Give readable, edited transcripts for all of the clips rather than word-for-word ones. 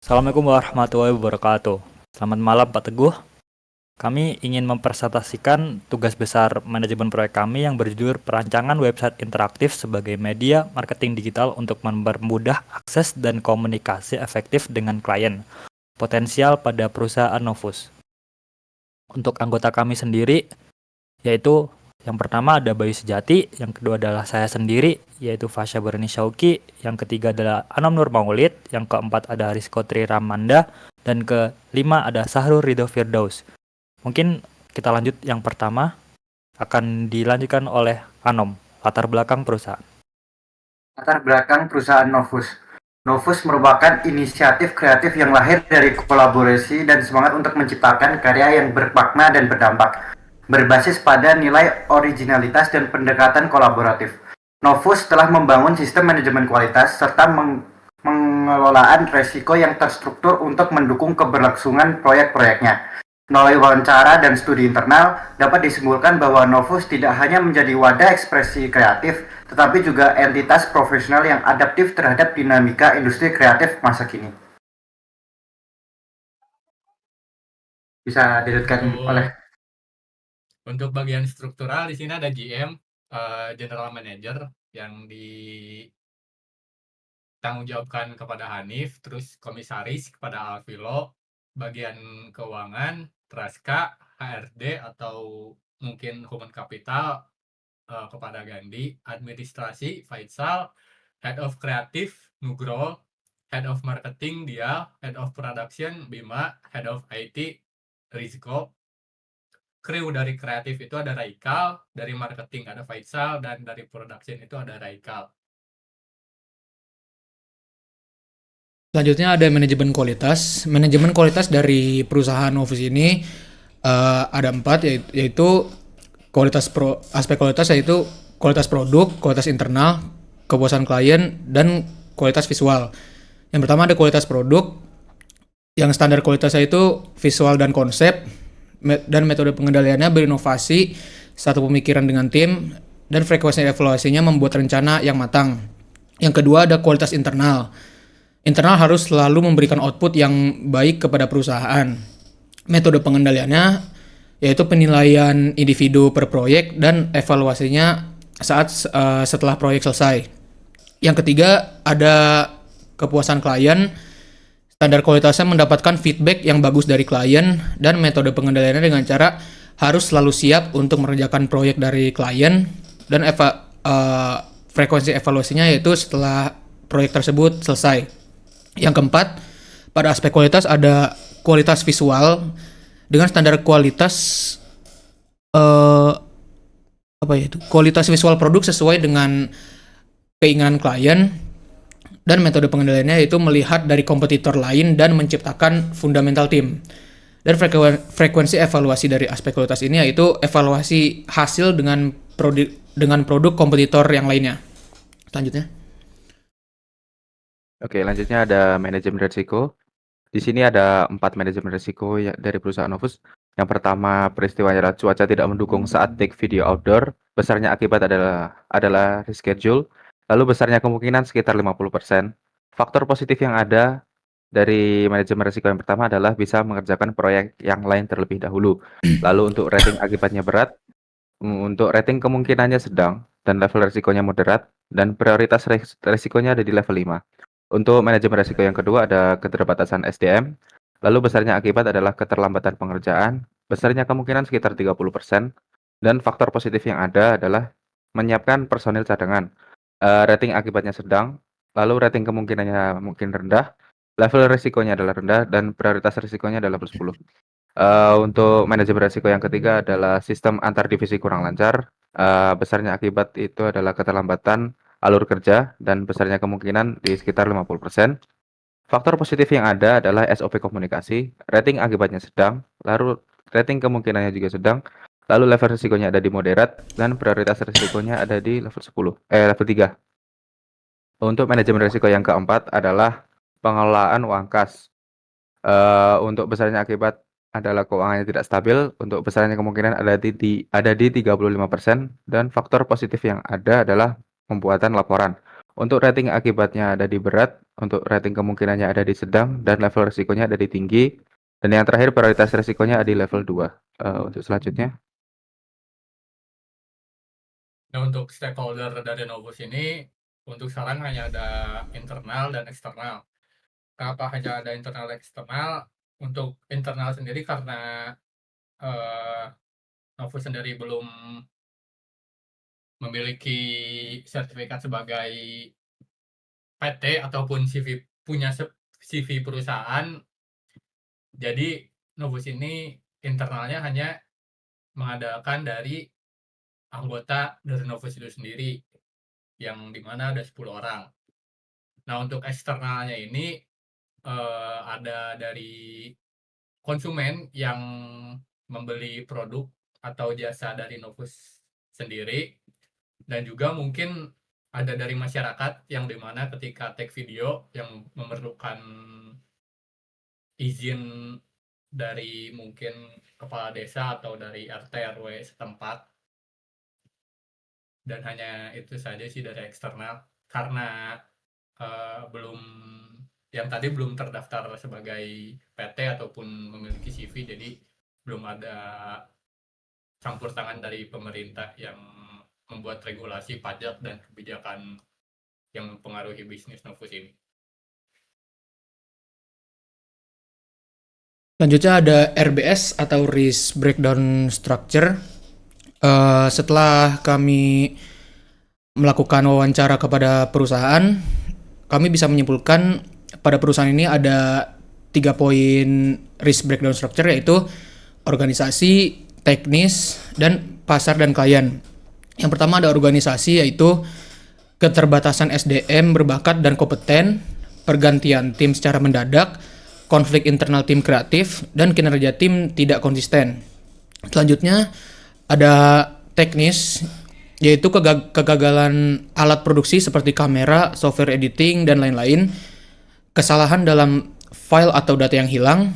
Assalamualaikum warahmatullahi wabarakatuh. Selamat malam Pak Teguh. Kami ingin mempresentasikan tugas besar manajemen proyek kami yang berjudul perancangan website interaktif sebagai media marketing digital untuk mempermudah akses dan komunikasi efektif dengan klien potensial pada perusahaan Novus. Untuk anggota kami sendiri, yaitu yang pertama ada Bayu Sejati, yang kedua adalah saya sendiri, yaitu Fasya Berni Syauki, yang ketiga adalah Anam Nur Maulid, yang keempat ada Rizko Tri Ramanda, dan kelima ada Sahrul Ridho Firdaus. Mungkin kita lanjut yang pertama, akan dilanjutkan oleh Anom, latar belakang perusahaan. Latar belakang perusahaan Novus. Novus merupakan inisiatif kreatif yang lahir dari kolaborasi dan semangat untuk menciptakan karya yang bermakna dan berdampak, berbasis pada nilai originalitas dan pendekatan kolaboratif. Novus telah membangun sistem manajemen kualitas serta pengelolaan resiko yang terstruktur untuk mendukung keberlangsungan proyek-proyeknya. Melalui wawancara dan studi internal, dapat disimpulkan bahwa Novus tidak hanya menjadi wadah ekspresi kreatif, tetapi juga entitas profesional yang adaptif terhadap dinamika industri kreatif masa kini. Bisa dilanjutkan oleh. Untuk bagian struktural di sini ada GM, General Manager yang ditanggung jawabkan kepada Hanif, terus komisaris kepada Alvilo, bagian keuangan Traska, HRD atau mungkin human capital kepada Gandhi, administrasi Faisal, head of creative Nugroho, head of marketing dia, head of production Bima, head of IT Rizko. Kru dari kreatif itu ada Raikal, dari marketing ada Faisal, dan dari production itu ada Raikal. Selanjutnya ada manajemen kualitas. Manajemen kualitas dari perusahaan Novus ini ada 4, yaitu aspek kualitas yaitu kualitas produk, kualitas internal, kepuasan klien, dan kualitas visual. Yang pertama ada kualitas produk, yang standar kualitasnya itu visual dan konsep, dan metode pengendaliannya berinovasi, satu pemikiran dengan tim, dan frekuensi evaluasinya membuat rencana yang matang. Yang kedua ada kualitas internal. Internal harus selalu memberikan output yang baik kepada perusahaan. Metode pengendaliannya yaitu penilaian individu per proyek dan evaluasinya setelah proyek selesai. Yang ketiga ada kepuasan klien. Standar kualitasnya mendapatkan feedback yang bagus dari klien, dan metode pengendaliannya dengan cara harus selalu siap untuk mengerjakan proyek dari klien, dan frekuensi evaluasinya yaitu setelah proyek tersebut selesai. Yang keempat, pada aspek kualitas ada kualitas visual dengan standar kualitas kualitas visual produk sesuai dengan keinginan klien, dan metode pengendaliannya yaitu melihat dari kompetitor lain dan menciptakan fundamental tim. Dan frekuensi evaluasi dari aspek kualitas ini yaitu evaluasi hasil dengan produk kompetitor yang lainnya. Selanjutnya. Oke, lanjutnya ada manajemen risiko. Di sini ada 4 manajemen risiko dari perusahaan Novus. Yang pertama, peristiwa cuaca tidak mendukung saat take video outdoor. Besarnya akibat adalah reschedule. Lalu besarnya kemungkinan sekitar 50%. Faktor positif yang ada dari manajemen risiko yang pertama adalah bisa mengerjakan proyek yang lain terlebih dahulu. Lalu untuk rating akibatnya berat, untuk rating kemungkinannya sedang, dan level risikonya moderat, dan prioritas risikonya ada di level 5. Untuk manajemen risiko yang kedua ada keterbatasan SDM, lalu besarnya akibat adalah keterlambatan pengerjaan, besarnya kemungkinan sekitar 30%, dan faktor positif yang ada adalah menyiapkan personil cadangan. Rating akibatnya sedang, lalu rating kemungkinannya mungkin rendah, level risikonya adalah rendah, dan prioritas risikonya adalah level 10. Untuk manajemen risiko yang ketiga adalah sistem antar divisi kurang lancar, besarnya akibat itu adalah keterlambatan alur kerja, dan besarnya kemungkinan di sekitar 50%. Faktor positif yang ada adalah SOP komunikasi, rating akibatnya sedang, lalu rating kemungkinannya juga sedang, lalu level risikonya ada di moderat, dan prioritas risikonya ada di level 3. Untuk manajemen risiko yang keempat adalah pengelolaan uang kas. Untuk besarnya akibat adalah keuangannya tidak stabil, untuk besarnya kemungkinan ada di 35%, dan faktor positif yang ada adalah pembuatan laporan. Untuk rating akibatnya ada di berat, untuk rating kemungkinannya ada di sedang, dan level risikonya ada di tinggi. Dan yang terakhir prioritas risikonya ada di level 2. Untuk selanjutnya. Nah, untuk stakeholder dari Novus ini, untuk sekarang hanya ada internal dan eksternal. Kenapa hanya ada internal dan eksternal? Untuk internal sendiri karena Novus sendiri belum memiliki sertifikat sebagai PT ataupun punya CV perusahaan. Jadi Novus ini internalnya hanya mengadakan dari anggota dari Novus itu sendiri, yang dimana ada 10 orang. Nah, untuk eksternalnya ini ada dari konsumen yang membeli produk atau jasa dari Novus sendiri, dan juga mungkin ada dari masyarakat yang dimana ketika take video yang memerlukan izin dari mungkin kepala desa atau dari RT RW setempat. Dan hanya itu saja sih dari eksternal, karena belum yang tadi belum terdaftar sebagai PT ataupun memiliki CV, jadi belum ada campur tangan dari pemerintah yang membuat regulasi pajak dan kebijakan yang mempengaruhi bisnis Novus ini. Selanjutnya ada RBS atau Risk Breakdown Structure. Setelah kami melakukan wawancara kepada perusahaan, kami bisa menyimpulkan pada perusahaan ini ada 3 poin risk breakdown structure, yaitu organisasi, teknis, dan pasar dan klien. Yang pertama ada organisasi, yaitu keterbatasan SDM berbakat dan kompeten, pergantian tim secara mendadak, konflik internal tim kreatif, dan kinerja tim tidak konsisten. Selanjutnya ada teknis, yaitu kegagalan alat produksi seperti kamera, software editing, dan lain-lain, kesalahan dalam file atau data yang hilang,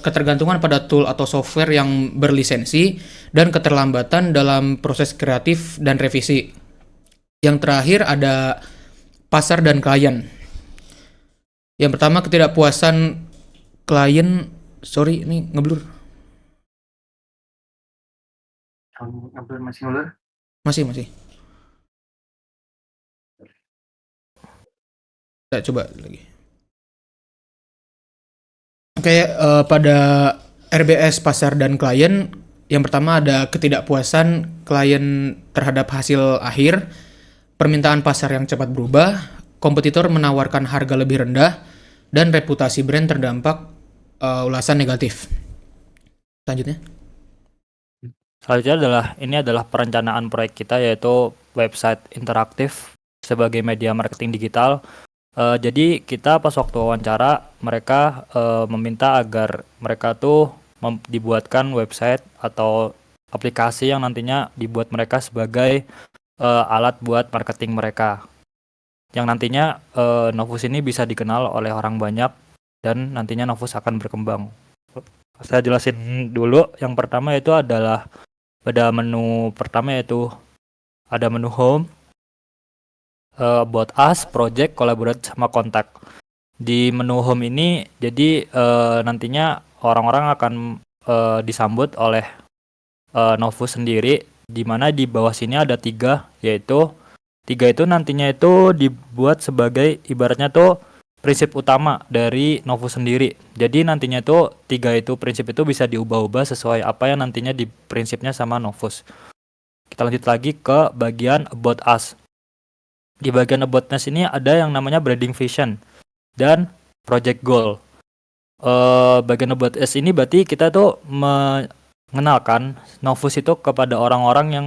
ketergantungan pada tool atau software yang berlisensi, dan keterlambatan dalam proses kreatif dan revisi. Yang terakhir ada pasar dan klien. Yang pertama ketidakpuasan klien, sorry ini ngeblur. Masih ngulur? Masih. Saya coba lagi. Oke, pada RBS pasar dan klien, yang pertama ada ketidakpuasan klien terhadap hasil akhir, permintaan pasar yang cepat berubah, kompetitor menawarkan harga lebih rendah, dan reputasi brand terdampak ulasan negatif. Selanjutnya ini adalah perencanaan proyek kita, yaitu website interaktif sebagai media marketing digital. Jadi kita pas waktu wawancara mereka meminta agar mereka tuh dibuatkan website atau aplikasi yang nantinya dibuat mereka sebagai alat buat marketing mereka, yang nantinya Novus ini bisa dikenal oleh orang banyak dan nantinya Novus akan berkembang. Saya jelasin dulu. Yang pertama itu adalah pada menu pertama, yaitu ada menu home, about us, project, collaborate, sama kontak. Di menu home ini jadi nantinya orang-orang akan disambut oleh Novus sendiri, di mana di bawah sini ada 3, yaitu 3 itu nantinya itu dibuat sebagai ibaratnya tuh prinsip utama dari Novus sendiri. Jadi nantinya itu 3 itu prinsip itu bisa diubah-ubah sesuai apa yang nantinya di prinsipnya sama Novus. Kita lanjut lagi ke bagian about us. Di bagian about us ini ada yang namanya branding vision dan project goal. Bagian about us ini berarti kita tuh mengenalkan Novus itu kepada orang-orang yang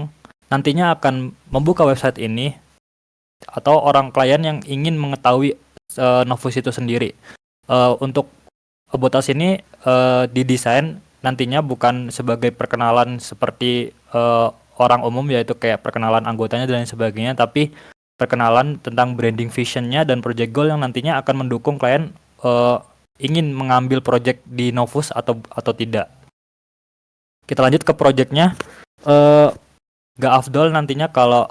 nantinya akan membuka website ini, atau orang klien yang ingin mengetahui Novus itu sendiri. Untuk about us ini didesain nantinya bukan sebagai perkenalan seperti orang umum, yaitu kayak perkenalan anggotanya dan lain sebagainya, tapi perkenalan tentang branding visionnya dan project goal yang nantinya akan mendukung klien ingin mengambil project di Novus atau tidak. Kita lanjut ke projectnya. nggak afdol nantinya kalau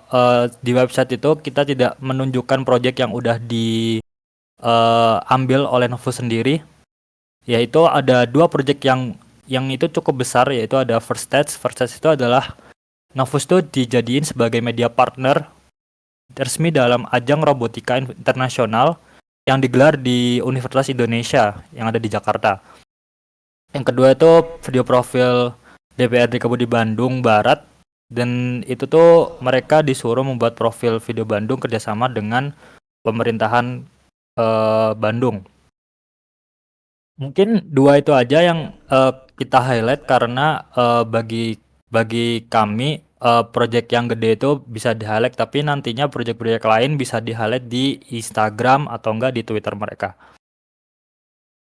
di website itu kita tidak menunjukkan project yang udah diambil oleh Novus sendiri. Yaitu ada 2 project yang itu cukup besar, yaitu ada First Stage. First Stage itu adalah Novus tuh dijadiin sebagai media partner resmi dalam ajang robotika internasional yang digelar di Universitas Indonesia yang ada di Jakarta. Yang kedua itu video profil DPRD Kabupaten Bandung Barat, dan itu tuh mereka disuruh membuat profil video Bandung kerjasama dengan pemerintahan Bandung. Mungkin 2 itu aja yang kita highlight karena bagi kami project yang gede itu bisa di-highlight, tapi nantinya project-project lain bisa di-highlight di Instagram atau enggak di Twitter mereka.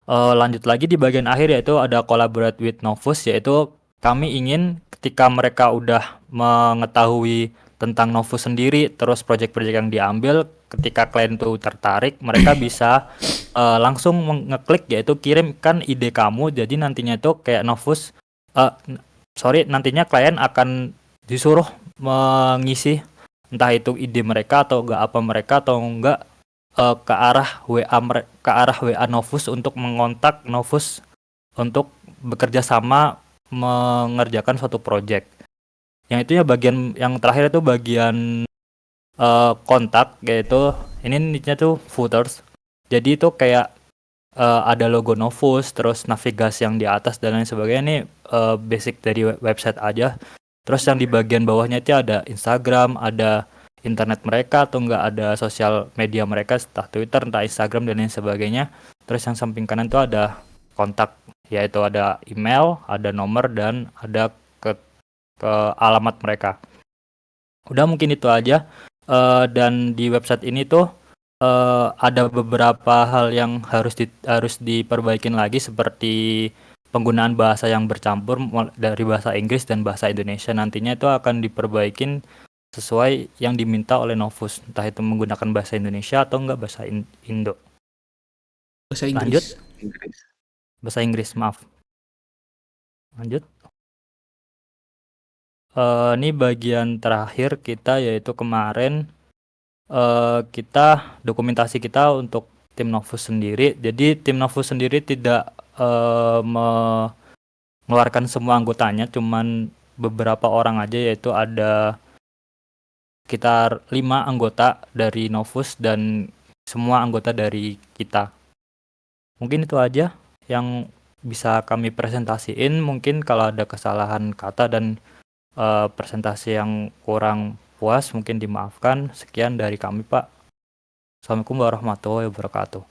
Lanjut lagi di bagian akhir, yaitu ada collaborate with Novus, yaitu kami ingin ketika mereka udah mengetahui tentang Novus sendiri, terus project-project yang diambil, ketika klien tuh tertarik, mereka bisa langsung ngeklik, yaitu kirimkan ide kamu. Jadi nantinya itu kayak Novus, nantinya klien akan disuruh mengisi entah itu ide mereka atau enggak apa mereka atau enggak ke arah WA Novus untuk mengontak Novus untuk bekerja sama mengerjakan suatu project. Yang itu ya bagian yang terakhir itu bagian kontak, yaitu ini niche-nya tuh footers. Jadi itu kayak ada logo Novus, terus navigasi yang di atas dan lain sebagainya. Ini basic dari website aja. Terus yang di bagian bawahnya itu ada Instagram, ada internet mereka atau enggak, ada sosial media mereka, entah Twitter, entah Instagram dan lain sebagainya. Terus yang samping kanan itu ada kontak, yaitu ada email, ada nomor, dan ada ke alamat mereka. Udah mungkin itu aja. Dan di website ini tuh ada beberapa hal yang harus diperbaikin lagi, seperti penggunaan bahasa yang bercampur dari bahasa Inggris dan bahasa Indonesia. Nantinya itu akan diperbaikin sesuai yang diminta oleh Novus, entah itu menggunakan bahasa Indonesia atau enggak bahasa Indo. Bahasa Inggris. Lanjut. Bahasa Inggris, maaf. Lanjut. Ini bagian terakhir kita, yaitu kemarin kita dokumentasi kita untuk tim Novus sendiri. Jadi tim Novus sendiri tidak mengeluarkan semua anggotanya, cuman beberapa orang aja, yaitu ada sekitar 5 anggota dari Novus dan semua anggota dari kita. Mungkin itu aja yang bisa kami presentasiin. Mungkin kalau ada kesalahan kata dan presentasi yang kurang puas mungkin dimaafkan. Sekian dari kami, Pak. Assalamualaikum warahmatullahi wabarakatuh.